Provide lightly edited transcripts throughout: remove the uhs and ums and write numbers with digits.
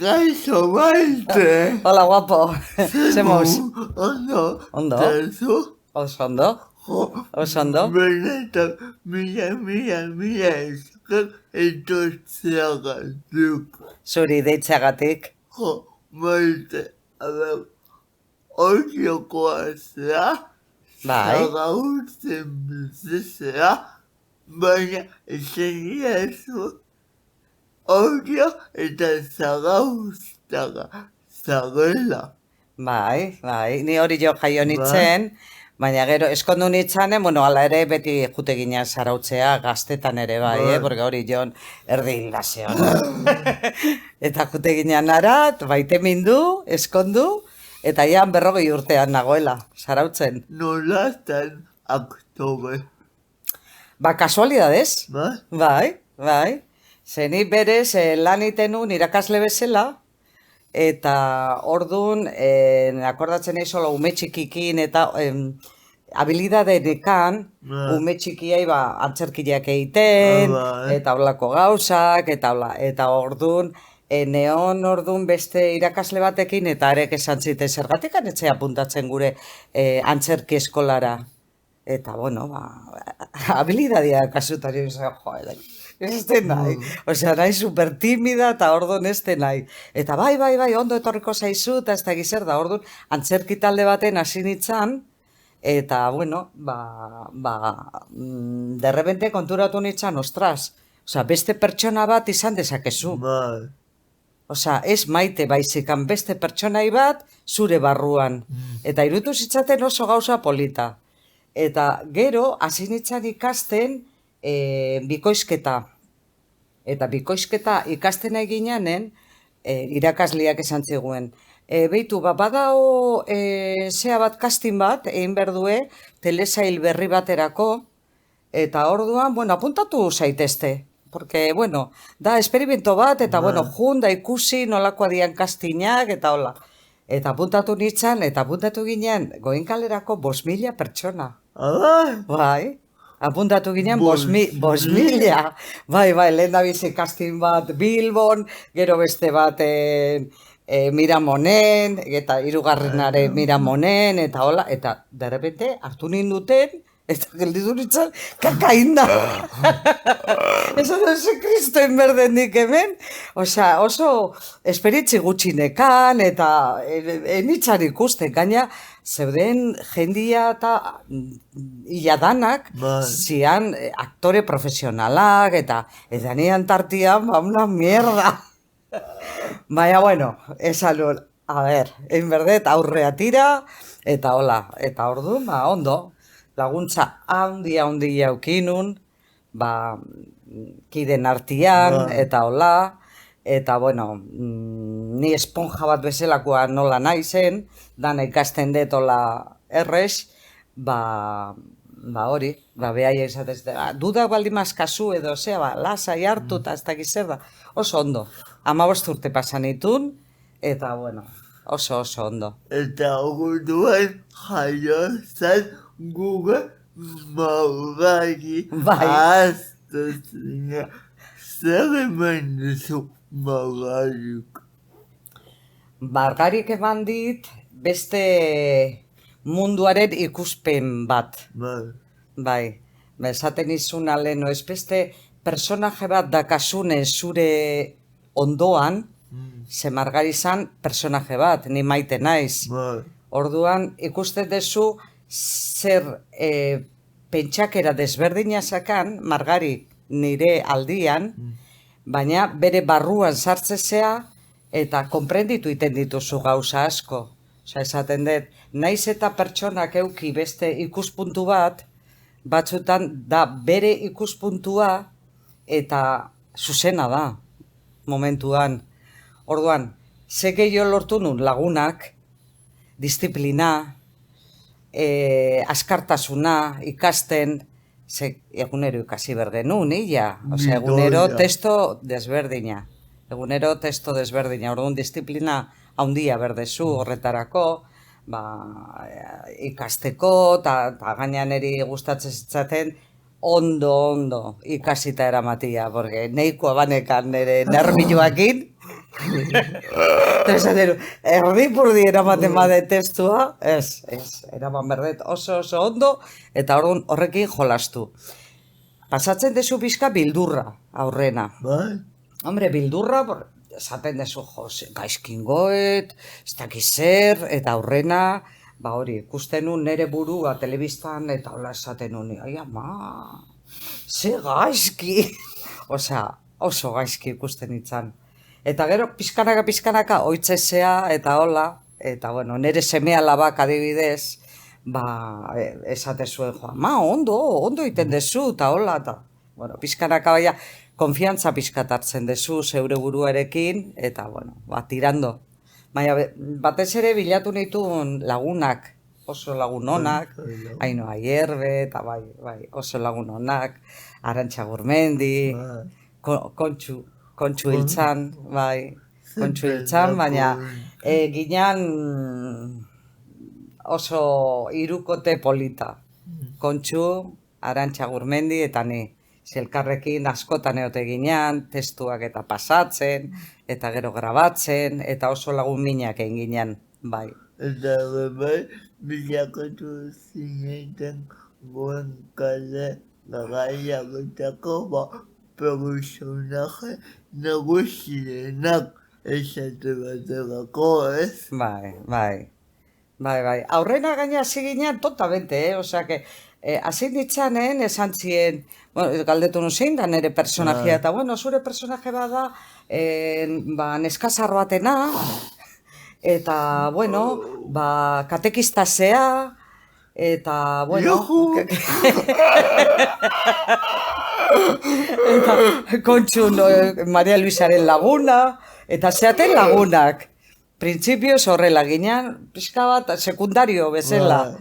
Kaixo Maite. Hola, guapo. Semos. Ondo. Ondo. Tezu. Oso ondo. Jo. Oso ondo. Benetan, mila esker etortzeagatik. Zuri deitzeagatik. Jo, Maite, a ber, oriokoa zera, Bai. zagautzen bizizera, baina esegia zu, orio eta zagauztaga zagela. Bai. Ni hori jo jaio nintzen, baina gero eskondu nintzanen, bueno, ala ere beti jute ginen zarautzea gaztetan ere bai, porque hori jon erdi hildaze hon. Eta jute ginen arat, baite mindu, eskondu, eta ian 40 urtean nagoela, zarautzen. Nolatan aktobe. Ba, kasualidades. Bai? Bai. Zeni berez lan itenun irakasle bezala, eta orduan, akordatzen nahi solo ume txikikin eta habilidadenekan, ume txikiai antzerkiak egiten, eta holako gauzak, eta orduan, neon orduan beste irakasle batekin, eta arek esan zite zergatik anetzea apuntatzen gure antzerki eskolara. Eta, bueno, habilidadia kasutario izan, joder, ez den nahi. Osea, nahi super timida eta orduan ez den nahi. Eta bai, ondo etorriko zaizu, eta ez da gizer da, orduan antzerki talde baten hasi nintzen, eta, bueno, derrebente konturatu nintzen, ostras, osea, beste pertsona bat izan dezakezu. Bai. Osea, ez Maite baizikan beste pertsonai bat zure barruan. Eta irutu zitzaten oso gauza polita. Eta gero, hasi nintzen ikasten bikoizketa. Eta bikoizketa ikasten eginean, irakasleak esan ziguen. Beitu, badao zea bat casting bat, egin berdue, telesail berri baterako, eta orduan, bueno, apuntatu zaitezte. Porque, bueno, da esperimento bat, eta, bueno, junda ikusi nolakoa dian castingak, eta hola. Eta apuntatu nintzen, eta apuntatu ginen, Goenkalerako 5.000 pertsona. Bai, apuntatu ginen 5.000. Bai, lehen da bizi casting bat Bilbon, gero beste bat Miramonen, eta hirugarrenare Miramonen, eta hola, eta derrepente hartu ninduten, eta gelditu nintzen, kakainda. Eso no se kristoen berdendik hemen. Osea, oso esperitzi gutxinekan, eta enitzan ikusten, gaina, zeuden jendia eta iladanak zian aktore profesionalak, eta nian tartian, una mierda. Baina, bueno, esan, a ver, en berdet aurrea tira, eta hola, eta orduan, ondo, laguntza handia jaukinun, kiden artian, eta hola, eta, bueno, ni esponja bat bezalakoa nola nahi zen, dana ikasten dut hola errez, hori, behai izatez, dudak baldimaz kasu edo, zea, lasai hartu eta ez dakiz zer da, oso ondo. 15 urte pasan itun, eta, bueno, oso ondo. Eta orduan jaio zen guge Margari aztazina. Zer eman duzu Margarik? Margarik eman dit beste munduaren ikuspen bat. Bai, esaten izun aleno, ez beste personaje bat dakasune zure ondoan, ze Margari zan personaje bat, ni Maite naiz. Orduan ikusten duzu zer pentsakera desberdina zakan, Margari nire aldian, baina bere barruan sartzezea eta konprenditu iten dituzu gauza asko. Osa, esaten dut, naiz eta pertsonak euki beste ikuspuntu bat, batzutan da bere ikuspuntua eta zuzena da, momentuan. Orduan, ze gehiago lortu nun lagunak, disiplina, askartasuna, ikasten, egunero ikasi berdenun, Osea, egunero testo desberdina. Orduan, disiplina handia berdezu horretarako, ikasteko, eta gainean eri gustatzen zitzaten, ondo ikasita eramatia, porque neikoa banekan nire nervioakin, Eta esan dero, erdipurdi eramaten bade testua, ez, eraman berdet oso ondo, eta orduan horrekin jolastu. Pasatzen dezu pixka bildurra aurrena. Bai? Hombre, bildurra, esaten dezu, gaizkingoet, ez dakiz zer, eta aurrena, ba hori, ikusten nun nere burua telebistan, eta hola esaten nun, ai ama, ze gaizki. Osea, oso gaizki ikusten itzan. Eta gero, pizkanaka, oitzezea, eta hola, eta bueno, nere seme alabak adibidez, ba, esate zuen, ma, ondo iten dezu, eta hola, eta, bueno, pizkanaka baina, konfiantza pizkatartzen dezu, zeure buruarekin, eta, bueno, ba, tirando. Baina, batez ere bilatu nituen lagunak, oso lagun onak, Aino Aierbe, eta bai, oso lagun onak, Arantxa Gurmendi, Kontxu Hiltzan, bai, Kontxu Hiltzan, baina ginean oso hirukote polita. Kontxu, Arantxa Gurmendi eta ni. Elkarrekin askotan egote ginean, testuak eta pasatzen, eta gero grabatzen, eta oso lagun minak egin ginean, bai. Eta bai, bilakatu zineten Goenkale garaiakotako personaje nagusienak esate baterako, ez? Bai. Aurrena gaina hasi ginean totalmente, osea que hasi ditzanen esan zien, bueno, galdetu zein da nire personajea, eta bueno, zure personaje bada, ba, neskazar batena, eta, bueno, ba, katekistasea, eta, bueno... eta Kontxu Maria Luisaren laguna, eta zeaten lagunak. Printzipioz horrela ginean, pixka bat, sekundario bezala.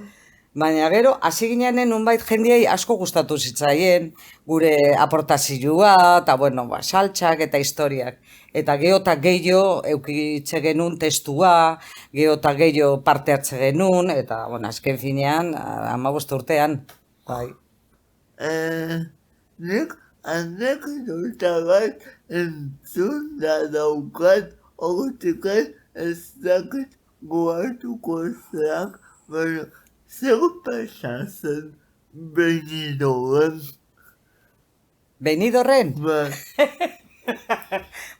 Baina gero, hasi gineanen nunbait jendiei asko gustatu zitzaien, gure aportazioa, eta bueno, ba, saltxak eta historiak. Eta geota gehiago eukitze genuen testua, geota gehiago parte hartze genuen, eta, bueno, azken finean, 15 urtean, bai. Nik anekdota bat entzun da daukat, horretik ez dakit goatuko zeak, baina zer pasatzen Benidorren? Benidorren? Bai.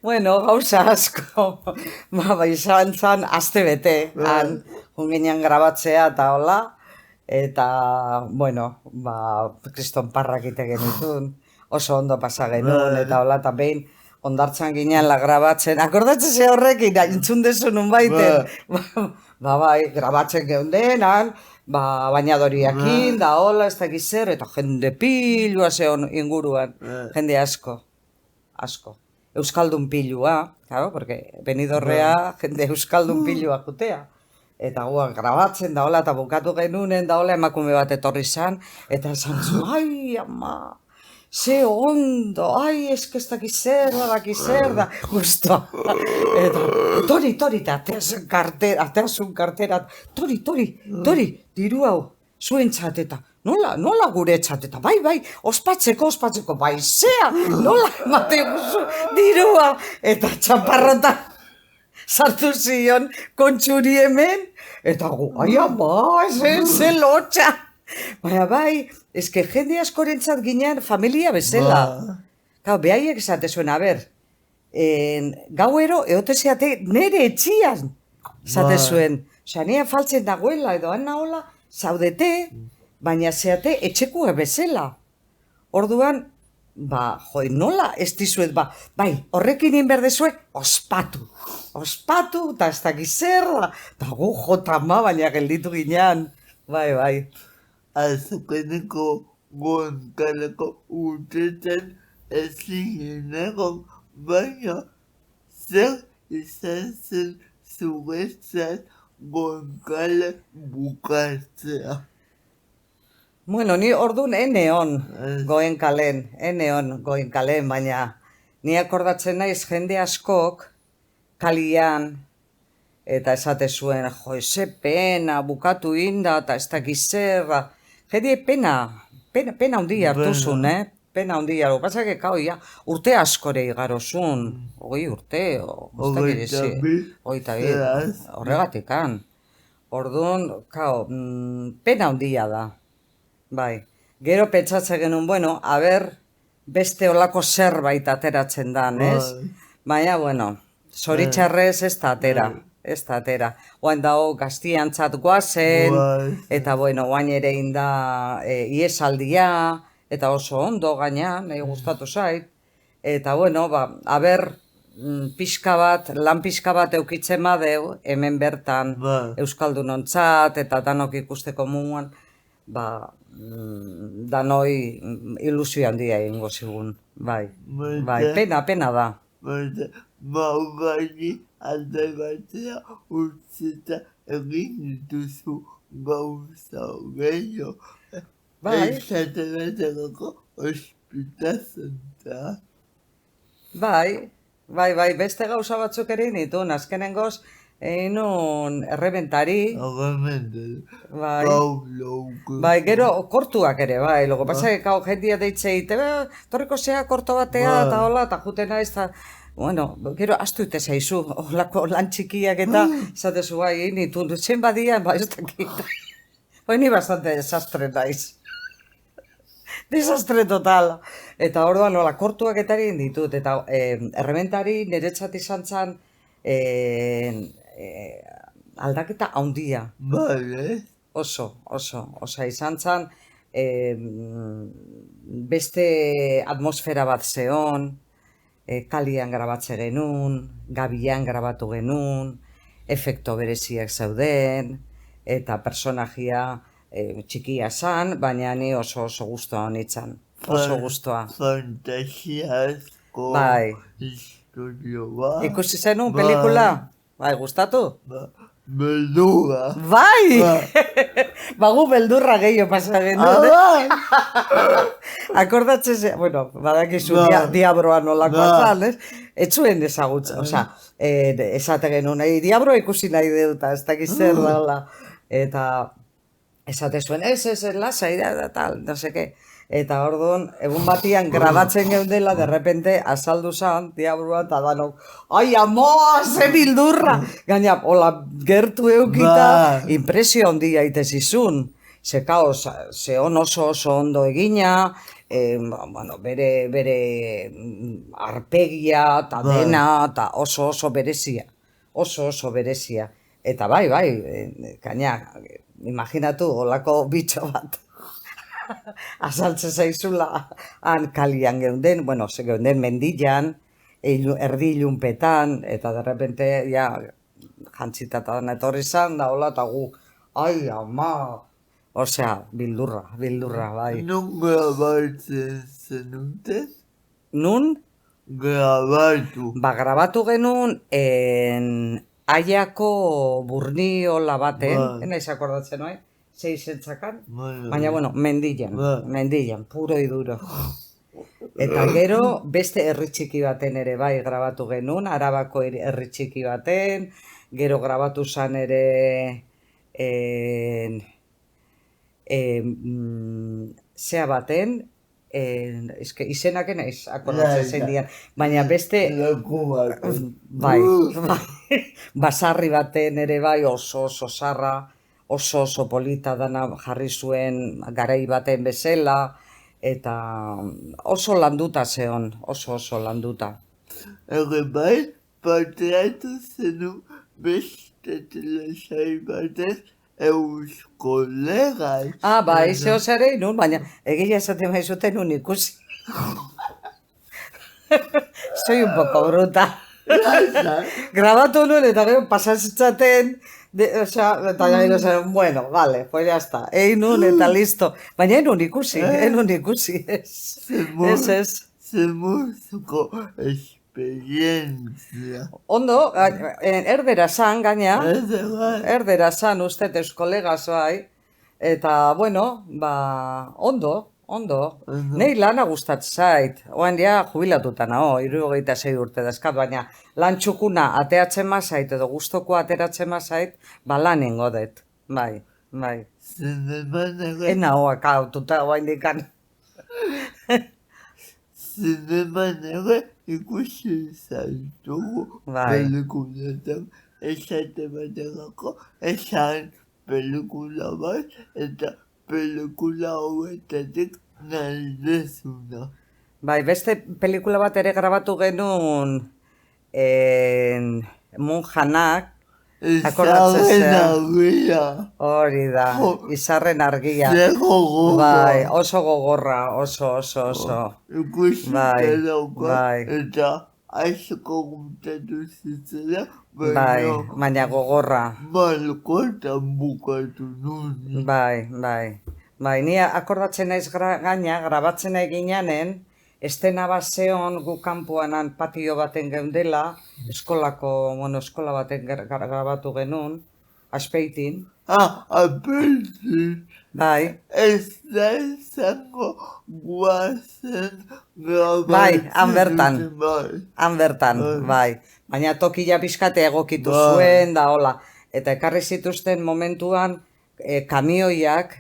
Bueno, gauza asko, ba, izan zan aste bete, han, junginean grabatzea eta hola, eta, bueno, ba, kriston parrak ite genitun, oso ondo pasa genuen, eta hola, eta behin, ondartzan ginean la grabatzen, akordatzen ze horrekin, entzun dezu nun baiten, ba, bai, grabatzen geundenan, ba, bainadoriakin, da hola, ez dakiz zer, eta jende pilua zeon inguruan, jende asko. Euskaldun pilua, claro, porque Benidorrea jende euskaldun pilua jutea. Eta guak grabatzen da hola, eta bukatu genunen da hola, emakume bat etorri zan, eta esan zu, ai, ama, ze ondo, ai, eske ez dakiz zer da, guztua. Eta, tori, eta ateazun kartera, tori, diru hau, zuen txateta. Nola gure txateta, bai, ospatzeko, bai, zea, nola emate guzu, dirua, eta txaparrota sartu zion Kontxuri hemen, eta gu, ai ama, ze lotxa. Baina bai, eske jende askorentzat ginean familia bezala. Gau, behaiek esate zuen, a ber, gauero eote zeate nere etxian, esate zuen. Osea, nire faltzen dagoela edo han nahola, zaudete, baina zeate etxekua bezala. Orduan, ba, joi, nola ez dizuet, ba, bai, horrekin inberdezue, ospatu, eta ez dakiz zer da, eta gu jota ma, baina gelditu ginean, bai. Azukeneko Goenkaleko urtetan ez zireneko, baina zer izan zen zuretzat Goenkale bukatzea. Bueno, ni orduan eneon Goenkalen, baina ni akordatzen naiz jende askok kalian, eta esate zuen, jo, eze pena, bukatu inda, eta ez dakiz zer, jende pena handia hartu zuen, pena handia, lo pasa que, kao, ja, urte askore igarozun, 20 urte, Hogeita bi, horregatikan. Orduan, kao, pena handia da, bai. Gero pentsatze genuen, bueno, beste olako zerbait ateratzen dan, ez? Baina, bueno, zoritxarrez ez da atera. Ez da atera. Oain dago gaztiantzat guazen, eta bueno, oain ere inda iesaldia, eta oso ondo gaina, nahi gustatu zait. Eta bueno, lan pixka bat eukitzen badeu, hemen bertan Euskaldunontzat, eta danok ikusteko muan, danoi ilusio handia egingo zigun, bai, pena da. Gaini alde batea utzita egin dituzu gauza gehiago. Esate betegako ospitazenta. Bai, beste gauza batzuk ere nituen, azkenengoz, nun errebentari. Bai, gero kortuak ere, bai, logo pasa que kao jendia deitze ite, torriko zea korto batea, eta hola, eta jutena ez da, bueno, gero astu ite zaizu, olako lan txikiak eta, zatezu bai, nitu, zen badian, bai, ez dakit. Bai, ni bastante desastre naiz. Desastre total. Eta orduan, nola, kortuak eta egin ditut, eta errebentari niretzat izan zan, aldaketa handia. Bai, Osa, izan zan, beste atmosfera bat zeon, kalian grabatze genuen, gabian grabatu genuen, efekto bereziak zeuden, eta personajia txikia zan, baina ni oso guztua honitzen. Oso guztua. Fantasia asko. Bai. Historio bat. Ikusi zenun pelikula? Bai, gustatu? Beldurra. Bai! Bagu beldurra gehiago pasa genuen. Akordatzen ze, bueno, badakizu diabroa nolakoa zan, ez? Ez zuen ezagutza, oza, esate genuen, diabroa ikusi nahi dut, ez dakiz zer dala. Eta esate zuen, ez, lasai da, tal, no seke. Eta orduan, egun batian grabatzen geundela, derrepente, azaldu zan, diabroa, eta danok, ai, amoa, ze bildurra! Gaina, hola, gertu eukita, impresio handia itezizun. Ze kao, ze oso ondo egina, bueno, bere arpegia, eta dena, eta oso berezia. Oso berezia. Eta bai, gaina, imaginatu, holako bitxo bat. Azaltzen zaizula, han kalian geunden, bueno, ze geunden mendilan, erdi ilunpetan, eta derrepente, ja, jantzitatan etorri zan, da hola, eta gu, ai, ama, osea, bildurra, bai. Nun grabatzen zenuten? Nun? Grabatu. Grabatu genuen, Aiako burniola baten, naiz akordatzen, oi? 6 entzakan, baina, bueno, mendilan, puro y duro. Eta gero, beste herri txiki baten ere bai grabatu genuen, Arabako herri txiki baten, gero grabatu zan ere zea baten, izenak naiz akordatzen zein dian, baina beste, bai, basarri baten ere bai oso zarra, oso polita dana jarri zuen garai baten bezala, eta oso landuta zeon, oso landuta. Ege bai, pateatu zenu beste telesai batez euskolegaz. Bai, zeo zarei nun, baina egia esaten maizuten nun ikusi. Soy un poco bruta. Grabatu nuen eta gero pasatzaten, eta gero zen, bueno, vale, pues ya está, nun eta listo. Baina enun ikusi, ez. Zemuzuko esperientzia. Ondo, erdera zan, gaina, erdera zan ustez euskolegaz bai, eta, bueno, ondo. Nei lana gustatzen zait, oan ja jubilatuta nago, 76 urte dazkat, baina lan txukuna ateatzen mazait edo guztoko ateratzen mazait, lan ingo dut, bai. Zineman ere? Ena hoak aututa oain dikan. zineman ere ikusi izan dugu Bai. pelikuletan esate baterako esan pelikula bat eta pelikula hauetatik nahi dezuna. Bai, beste pelikula bat ere grabatu genuen monjanak, akordatzen Izarren zea. argia. Hori da, Jo. izarren argia. Zer gogorra. Bai, oso gogorra, oso. Ikusi Bai, daukat bai. eta aizko gustatu zitzela, Bai, baina baina gogorra. malkotan bukatu nun. Bai, ni akordatzen naiz gaina, grabatzen nahi gineanen, estena bat zeon gu kanpoan patio baten geundela, eskola baten grabatu genuen, Azpeitin. Apelsin, Bai, ez da izango guazen grabatzen. Bai, han bertan. Bai. han bertan, bai. Baina tokia pixkate egokitu Bai. zuen, da hola. Eta ekarri zituzten momentuan kamioiak,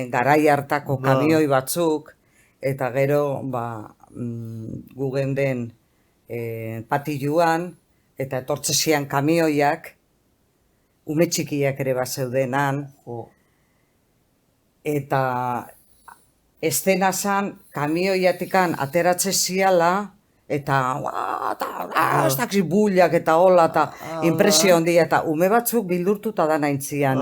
garai hartako Bai. kamioi batzuk, eta gero, gu geunden patiluan, eta etortzezian kamioiak, ume txikiak ere bazeudenan, Jo. eta estena zan kamioiatikan ateratze ziala, eta ez dakiz bullak eta hola, eta impresio handia, eta ume batzuk bildurtuta da naintzian,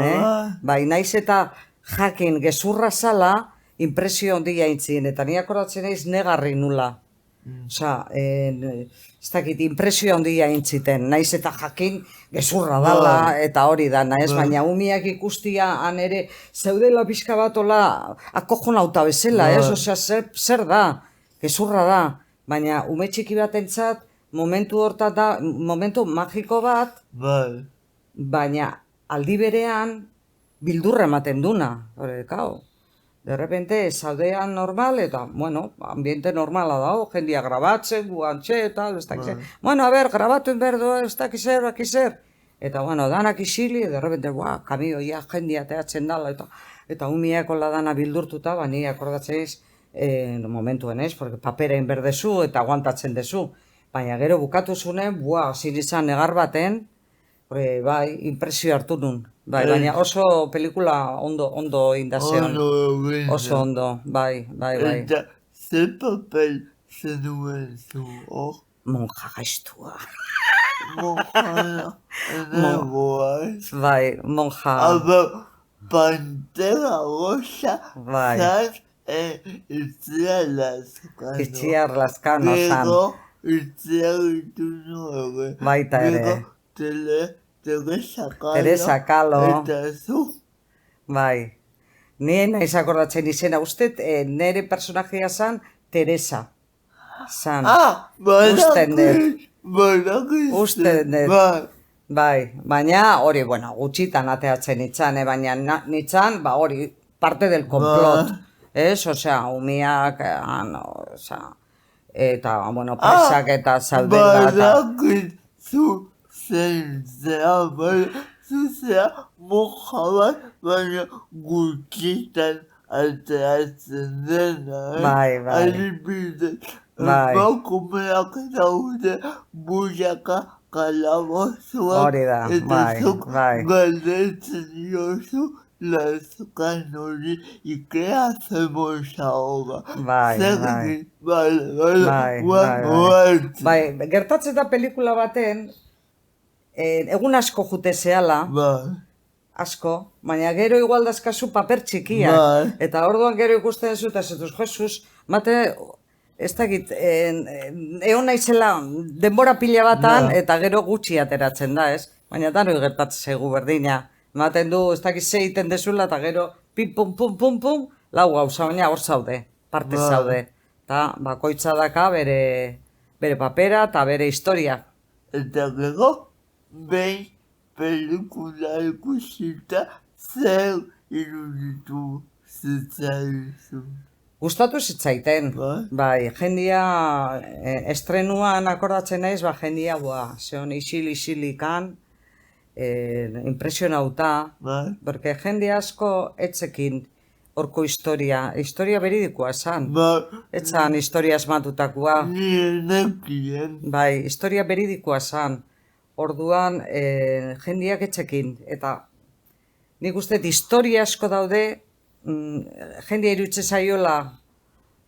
Bai, naiz eta jakin gezurra zala, impresio handia aintzien, eta ni akordatzen naiz negarri nula. Osa, ez dakit, impresio handia aintziten, naiz eta jakin gezurra dala, eta hori da, ez? Baina umiak ikustia han ere, zeudela pixka bat hola, akojonauta bezala, ez? Osea, zer da, gezurra da. Baina ume txiki batentzat, momentu hortan da, momentu magiko bat, Bai. baina aldi berean bildurra ematen duna. Hore, kao, de repente zaudean normal, eta, bueno, ambiente normala dago, jendia grabatzen, guantxe, eta, ez dakiz. Bueno, a ber, grabatu berdu, ez dakiz zer. Eta, bueno, danak isili, de repente, kamioia jendia teatzen dala, eta umiak hola dana bildurtuta, bani akordatzen ez, momentuen ez, porque papera inberdezu eta aguantatzen dezu. Baina gero bukatu zunen, zin izan negar baten, bai, impresio hartu nun. Bai, baina oso pelikula ondo indazeon. Oso ondo, bai. Eta ze papel zenuen zu hor? Monja gaiztua. Mojana, enagoaz. Bai, monja. Aber Pantera Rosa Bai. zan Itziar Lazkano. Itziar Lazkano zan. Gero Itziar Ituno ere. Baita ere. Gero Teresa Kalo. Teresa Kalo. Eta zu. Bai. Nien naiz akordatzen izena, uste nere personajea zan Teresa. Zan. Usten dut. Usten dut. Bai. Bai, baina hori, bueno, gutxitan ateatzen nitzan, baina nitzan, hori, parte del complot. Ez, osea, umiak, eta, bueno, presak eta zauden da. Badakit zu zein zea, zu zea moja bat, baina gutxitan ateatzen dena, Bai. Adibidez, Bai. emakumeak daude buiaka kalabozoak, Hori da, eta bai, zuk bai. galdetzen diozu Lazkano-ri, ¿y qué hacemos ahora? Bai. Bai, gertatzen da pelikula baten, egun asko jute zehala, asko, baina gero igual dazkazu paper txikiak. Bai. Eta orduan gero ikusten zu, eta zetuz, Jesus, mate, ez dakit, egon naizela denbora pila batan, eta gero gutxi ateratzen da, ez? Baina danoi gertatzen zaigu berdina. Ematen du, ez dakit ze egiten dezula, eta gero, pim, pum, lau gauza, baina hor zaude, parte zaude. Eta bakoitza daka bere papera eta bere historia. Eta gero, behin pelikula ikusita zer iruditu zitzaizu. Gustatu zitzaiten, bai, jendia, estrenuan akordatzen naiz, jendia, zeon isili-isilikan, impresionauta, porque jende asko etzekin horko historia beridikoa esan. Ba, Etzan historia asmatutakoa. nire nekien. Bai, historia beridikoa zan. Orduan, jendiak etxekin. Eta nik uste historia asko daude, jendia irutze zaiola,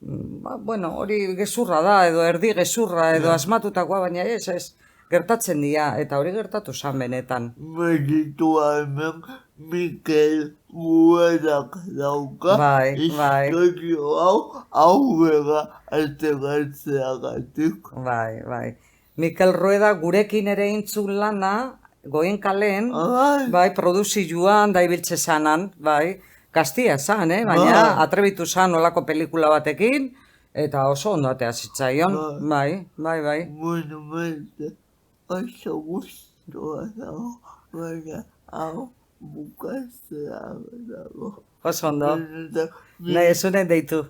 bueno, hori gezurra da, edo erdi gezurra, edo asmatutakoa, baina ez, gertatzen dira, eta hori gertatu zan benetan. Meritua hemen Mikel Ruedak dauka. Bai. Historio hau aurrera ategatzeagatik. Bai. Mikel Rueda gurekin ere intzun lana, Goien kalen, bai, produzioan da ibiltze zanan, bai, kastia zan, baina atrebitu zan olako pelikula batekin, eta oso ondo atea zitzaion, bai. Bueno, maite, oso guztua dago, baina hau bukatzea dago. Oso ondo. Nahi, zunen deitu.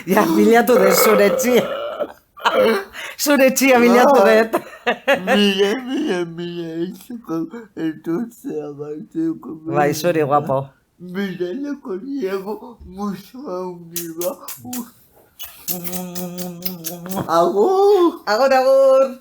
Ja, bilatu den zure txia. Zure txia bilatu dut. Mira, etortzeagatik. Bai, zuri guapo. Miraleko Diego musoa uniba. Agur! Agur!